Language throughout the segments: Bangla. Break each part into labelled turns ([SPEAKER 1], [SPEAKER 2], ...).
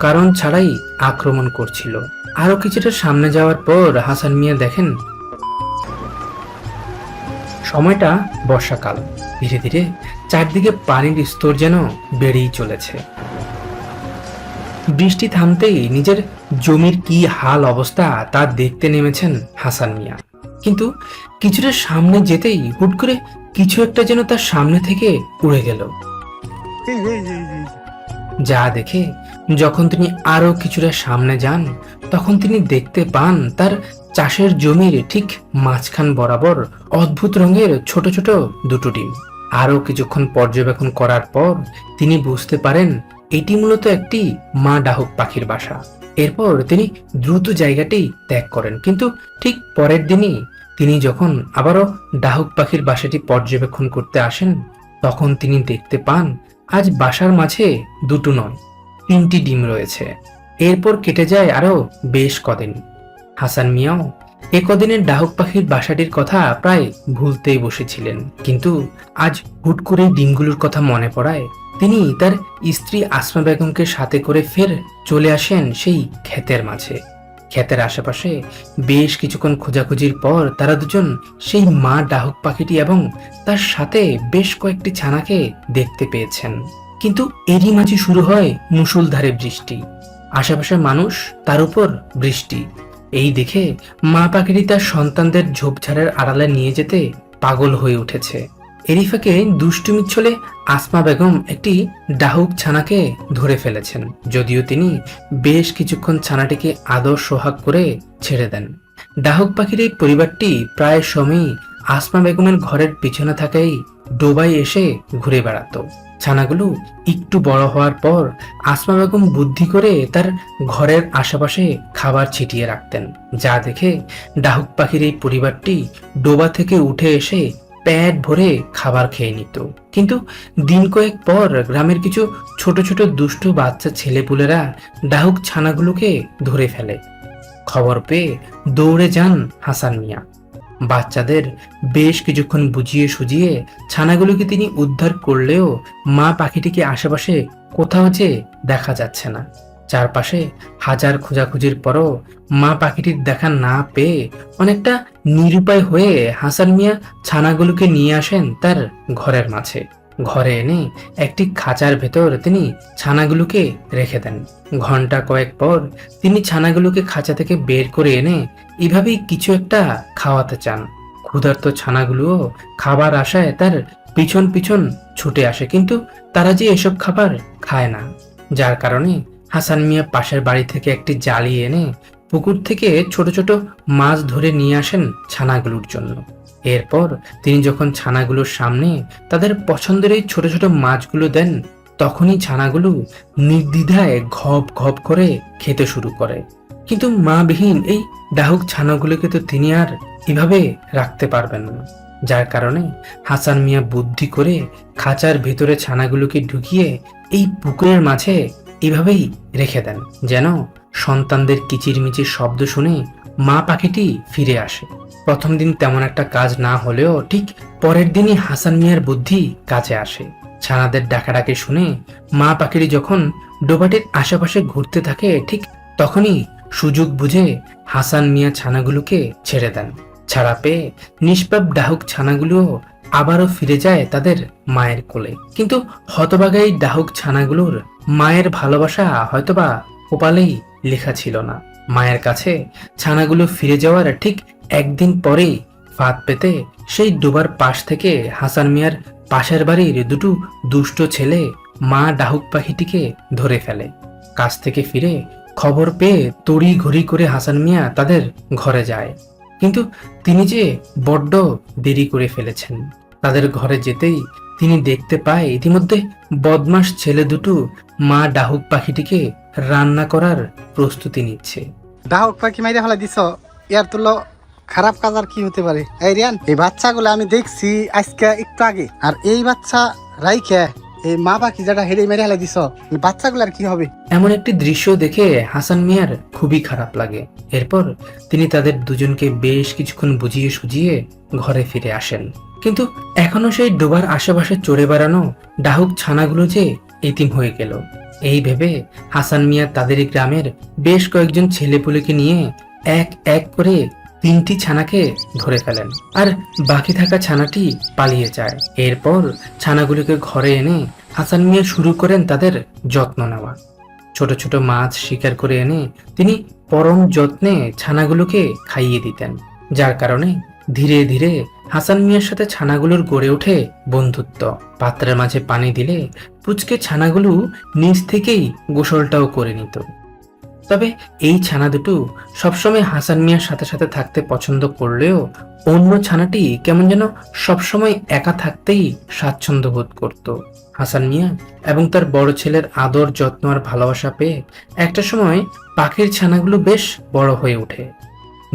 [SPEAKER 1] কারণ ছাড়াই আক্রমণ করছিল। আরো কিছুটা সামনে যাওয়ার পর হাসান মিয়া দেখেন সময়টা বর্ষাকাল। ধীরে ধীরে চারদিকে পানির স্তর যেন বেড়েই চলেছে। বৃষ্টি থামতেই নিজের জমির কি হাল অবস্থা তা দেখতে নেমেছেন হাসান মিয়া। কিন্তু কিছুটা সামনে যেতেই হুট করে কিছু একটা যেন তার সামনে থেকে উড়ে গেল। যা দেখে যখন তিনি আরো কিছুটা সামনে যান তখন তিনি দেখতে পান তার চাষের জমির ঠিক মাঝখান বরাবর অদ্ভুত রঙের ছোট ছোট দুটো ডিম। আরো কিছুক্ষণ পর্যবেক্ষণ করার পর তিনি বুঝতে পারেন এটি মূলত একটি মা ডাহুক পাখির বাসা। এরপর তিনি দ্রুত জায়গাটি ত্যাগ করেন। কিন্তু ঠিক পরের দিনই তিনি যখন আবারও ডাহুক পাখির বাসাটি পর্যবেক্ষণ করতে আসেন তখন তিনি দেখতে পান আজ বাসার মাঝে দুটো নয়, 3টি ডিম রয়েছে। এরপর কেটে যায় আরো বেশ কদিন। হাসান মিয়াও এ কদিনের ডাহুক পাখির বাসাটির কথা প্রায় ভুলতেই বসেছিলেন। কিন্তু আজ হুট করে ডিমগুলোর কথা মনে পড়ায় তিনি তার স্ত্রী আসমা বেগমকে সাথে করে ফের চলে আসেন সেই ক্ষেতের মাঝে। ক্ষেতের আশেপাশে বেশ কিছুক্ষণ খোঁজাখুঁজির পর তারা দুজন সেই মা ডাহুক পাখিটি এবং তার সাথে বেশ কয়েকটি ছানাকে দেখতে পেয়েছেন। কিন্তু এরই মাঝে শুরু হয় মুষলধারে বৃষ্টি। আশেপাশের মানুষ, তার উপর বৃষ্টি। এই দেখে মা পাখিটি তার সন্তানদের ঝোপঝাড়ের আড়ালে নিয়ে যেতে পাগল হয়ে উঠেছে। এরই ফাঁকে দুষ্টুমির ছলে আসমা বেগম একটি ডাহুক ছানাকে ধরে ফেলেছেন, যদিও তিনি বেশ কিছুক্ষণ ছানাটিকে আদর সোহাগ করে ছেড়ে দেন। ডাহুক পাখির এই পরিবারটি প্রায় সময়ই আসমা বেগমের ঘরের পিছনে থাকাই ডোবায় এসে ঘুরে বেড়াতো। ছানাগুলো একটু বড় হওয়ার পর আসমা বেগম বুদ্ধি করে তার ঘরের আশেপাশে খাবার ছিটিয়ে রাখতেন, যা দেখে ডাহুক পাখির এই পরিবারটি ডোবা থেকে উঠে এসে পেট ভরে খাবার খেয়ে নিত। কিন্তু দিন কয়েক পর গ্রামের কিছু ছোট ছোট দুষ্টু বাচ্চা ছেলেপুলেরা ডাহুক ছানাগুলোকে ধরে ফেলে। খবর পেয়ে দৌড়ে যান হাসান মিয়া। বাচ্চাদের বেশ কিছুক্ষণ বুঝিয়ে সুজিয়ে ছানাগুলোকে তিনি উদ্ধার করলেও মা পাখিটিকে আশেপাশে কোথাও যে দেখা যাচ্ছে না। চারপাশে হাজার খোঁজাখুঁজির পরও মা পাখিটির দেখা না পেয়ে অনেকটা নিরুপায় হয়ে হাসান মিয়া ছানাগুলোকে নিয়ে আসেন তার ঘরের মাঝে। ঘরে এনে একটি খাঁচার ভেতর তিনি ছানাগুলোকে রেখে দেন। ঘন্টা কয়েক পর তিনি ছানাগুলোকে খাঁচা থেকে বের করে এনে এভাবেই কিছু একটা খাওয়াতে চান। ক্ষুধার্ত ছানাগুলোও খাবার আশায় তার পিছন পিছন ছুটে আসে, কিন্তু তারা যে এসব খাবার খায় না। যার কারণে হাসান মিয়া পাশের বাড়ি থেকে একটি জালি এনে পুকুর থেকে ছোট ছোট মাছ ধরে নিয়ে আসেন ছানাগুলোর জন্য। এরপর তিনি যখন ছানাগুলোর সামনে তাদের পছন্দের এই ছোট ছোট মাছগুলো দেন তখনই ছানাগুলো নির্দ্বিধায় ঘপ ঘপ করে খেতে শুরু করে। কিন্তু মা বিহীন এই ডাহুক ছানাগুলোকে তো তিনি আর এভাবে রাখতে পারবেন না। যার কারণে হাসান মিয়া বুদ্ধি করে খাঁচার ভেতরে ছানাগুলোকে ঢুকিয়ে এই পুকুরের মাঝে এভাবেই রেখে দেন, যেন সন্তানদের কিচিরমিচির শব্দ শুনে মা পাখিটি ফিরে আসে। প্রথম দিন তেমন একটা কাজ না হলেও ঠিক পরের দিনই হাসান মিয়ার বুদ্ধি কাজে আসে। ছানাদের ডাকাডাকি শুনে মা পাখিটি যখন ডোবাটির আশেপাশে ঘুরতে থাকে ঠিক তখনই সুযোগ বুঝে হাসান মিয়া ছানাগুলোকে ছেড়ে দেন। ছাড়া পেয়ে নিষ্পাপ ডাহুক ছানাগুলো আবারও ফিরে যায় তাদের মায়ের কোলে। কিন্তু হতভাগা এই ডাহুক ছানাগুলোর মায়ের ভালোবাসা হয়তোবা কপালেই লেখা ছিল না। মায়ের কাছে ছানাগুলো ফিরে যাওয়ার ঠিক একদিন পরেই ফাঁদ পেতে সেই ডোবার পাশ থেকে হাসান মিয়ার পাশের বাড়ির দুটো দুষ্ট ছেলে মা ডাহুক পাখিটিকে ধরে ফেলে। কাজ থেকে ফিরে খবর পেয়ে তড়ি ঘড়ি করে হাসান মিয়া তাদের ঘরে যায়, কিন্তু তিনি যে বড্ড দেরি করে ফেলেছেন। তাদের ঘরে যেতেই তিনি দেখতে পায় ইতিমধ্যে বদমাস ছেলে দুটো মা ডাহুক পাখিটিকে রান্না করার প্রস্তুতি নিচ্ছে।
[SPEAKER 2] ডাহুক পাখি মাইরে ফেলা দিছ, ইয়ার তুলো খারাপ কাজ আর কি হতে পারে? এই রিয়ান, এই বাচ্চাগুলো আমি দেখছি আজকে একটু আগে, আর এই বাচ্চা রাইখে এই মা পাখি যেটা হেরে মেরে ফেলা দিছ, এই বাচ্চাগুলো আর কি হবে?
[SPEAKER 1] এমন একটি দৃশ্য দেখে হাসান মিয়ার খুবই খারাপ লাগে। এরপর তিনি তাদের দুজনকে বেশ কিছুক্ষণ বুঝিয়ে সুঝিয়ে ঘরে ফিরে আসেন। কিন্তু এখনো সেই ডোবার আশেপাশে চড়ে বেড়ানো ডাহুক ছানাগুলো যে এতিম হয়ে গেল। এই ভেবে হাসান মিয়া তাদের গ্রামের বেশ কয়েকজন ছেলেপুলেকে নিয়ে এক এক করে 3টি ছানাকে ধরে ফেলেন, আর বাকি থাকা ছানাটি পালিয়ে যায়। এরপর ছানাগুলোকে ঘরে এনে হাসান মিয়া শুরু করেন তাদের যত্ন নেওয়া। ছোট ছোট মাছ শিকার করে এনে তিনি পরম যত্নে ছানাগুলোকে খাইয়ে দিতেন, যার কারণে ধীরে ধীরে হাসান মিয়ার সাথে ছানাগুলোর গড়ে ওঠে বন্ধুত্ব। পাত্রের মাঝে পানি দিলে পুচকে ছানাগুলো নিজ থেকেই গোসলটাও করে নিত। তবে এই ছানা দুটো সবসময় হাসান মিয়ার সাথে সাথে থাকতে পছন্দ করলেও অন্য ছানাটি কেমন যেন সবসময় একা থাকতেই স্বাচ্ছন্দ্য বোধ করত। হাসান মিয়া এবং তার বড় ছেলের আদর যত্ন আর ভালোবাসা পেয়ে একটা সময় পাখির ছানাগুলো বেশ বড় হয়ে ওঠে।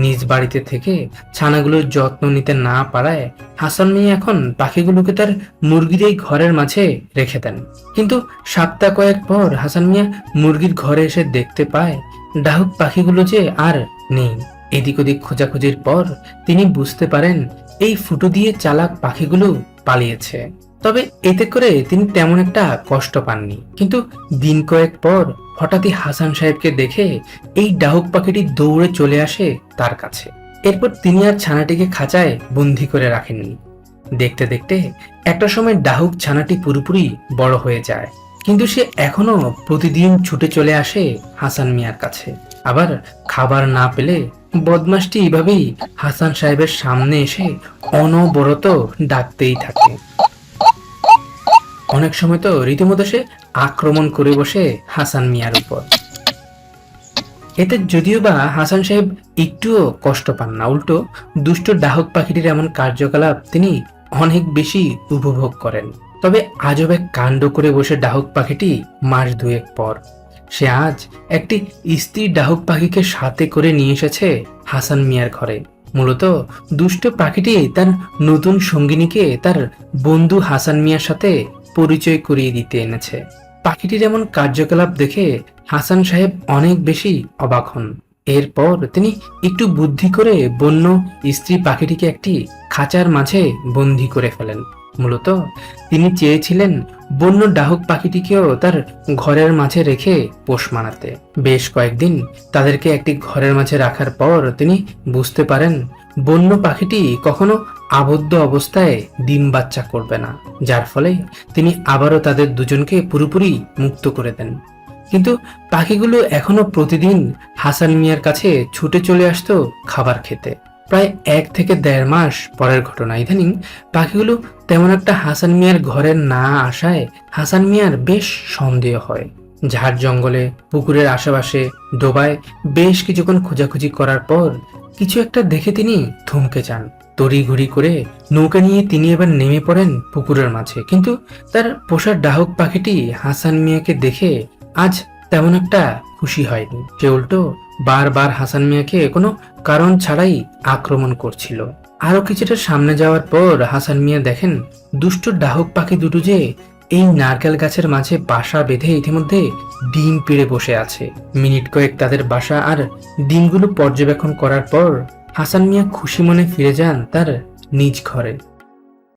[SPEAKER 1] নিজ বাড়িতে থেকে ছানাগুলোর যত্ন নিতে না পারায় হাসান মিয়া এখন পাখিগুলোকে তার মুরগির ঘরের মাঝে রেখে দেন। কিন্তু সপ্তাহ কয়েক পর হাসান মিয়া মুরগির ঘরে এসে দেখতে পায় ডাহুক পাখিগুলো যে আর নেই। এদিক ওদিক খোঁজাখুঁজির পর তিনি বুঝতে পারেন এই ফুটো দিয়ে চালাক পাখিগুলো পালিয়েছে। তবে এতে করে তিনি তেমন একটা কষ্ট পাননি। কিন্তু দিন কয়েক পর হঠাৎই হাসান সাহেবকে দেখে এই ডাহুক পাখিটি দৌড়ে চলে আসে তার কাছে। এরপর তিনি আর ছানাটিকে খাঁচায় বন্দি করে রাখেননি। দেখতে দেখতে একটা সময় ডাহুক ছানাটি পুরোপুরি বড় হয়ে যায়, কিন্তু সে এখনো প্রতিদিন ছুটে চলে আসে হাসান মিয়ার কাছে। আবার খাবার না পেলে বদমাসটি এইভাবেই হাসান সাহেবের সামনে এসে অনবরত ডাকতেই থাকে। অনেক সময় তো রীতিমতো সে আক্রমণ করে বসে হাসান মিয়ার উপর। এতে যদিও বা হাসান সাহেব একটুও কষ্ট পান না, উল্টো দুষ্ট ডাহক পাখিটির এমন কার্যকলাপ তিনি অনেক বেশি উপভোগ করেন। তবে আজব এক কাণ্ড করে বসে ডাহক পাখিটি মাস 2 পর সে আজ একটি স্ত্রী ডাহক পাখিকে সাথে করে নিয়ে এসেছে হাসান মিয়ার ঘরে। মূলত দুষ্ট পাখিটি তার নতুন সঙ্গিনীকে তার বন্ধু হাসান মিয়ার সাথে পরিচয় করিয়ে দিতে এনেছে। পাখিটির এমন কার্যকলাপ দেখে হাসান সাহেব অনেক বেশি অবাক হন। এরপর তিনি একটু বুদ্ধি করে বন্য স্ত্রী পাখিটিকে একটি খাঁচার মাঝে বন্দি করে ফেলেন। মূলত তিনি চেয়েছিলেন বন্য ডাহুক পাখিটিকেও তার ঘরের মাঝে রেখে পোষ মানাতে। বেশ কয়েকদিন তাদেরকে একটি ঘরের মাঝে রাখার পর তিনি বুঝতে পারেন বন্য পাখিটি কখনো আবদ্ধ অবস্থায় ডিম বাচ্চা করবে না, যার ফলে তিনি আবারও তাদের দুজনকে পুরোপুরি মুক্ত করে দেন। কিন্তু পাখিগুলো এখনো প্রতিদিন হাসান মিয়ার কাছে ছুটে চলে আসতো খাবার খেতে। প্রায় 1 থেকে 1.5 মাস পরের ঘটনা। ইদানিং পাখিগুলো তেমন একটা হাসান মিয়ার ঘরে না আসায় হাসান মিয়ার বেশ সন্দেহ হয়। ঝাড় জঙ্গলে, পুকুরের আশেপাশে, ডোবায় বেশ কিছুক্ষণ খোঁজাখুঁজি করার পর কিছু একটা দেখে তিনি থমকে যান। তড়িঘড়ি করে নৌকা নিয়ে তিনি এবার নেমে পড়েন পুকুরের মাঝে। কিন্তু তার পোষা ডাহুক পাখিটি হাসান মিয়াকে দেখে আজ তেমন একটা খুশি হয়নি। সে উল্টো বারবার হাসান মিয়াকে কোনো কারণ ছাড়াই আক্রমণ করছিল। আরো কিছুটা সামনে যাওয়ার পর হাসান মিয়া দেখেন দুষ্ট ডাহুক পাখি দুটো যে এই নারকেল গাছের মাঝে বাসা বেঁধে ইতিমধ্যে ডিম পেড়ে বসে আছে। মিনিট কয়েক তাদের বাসা আর ডিমগুলো পর্যবেক্ষণ করার পর হাসান মিয়া খুশি মনে ফিরে যান তার নিজ ঘরে।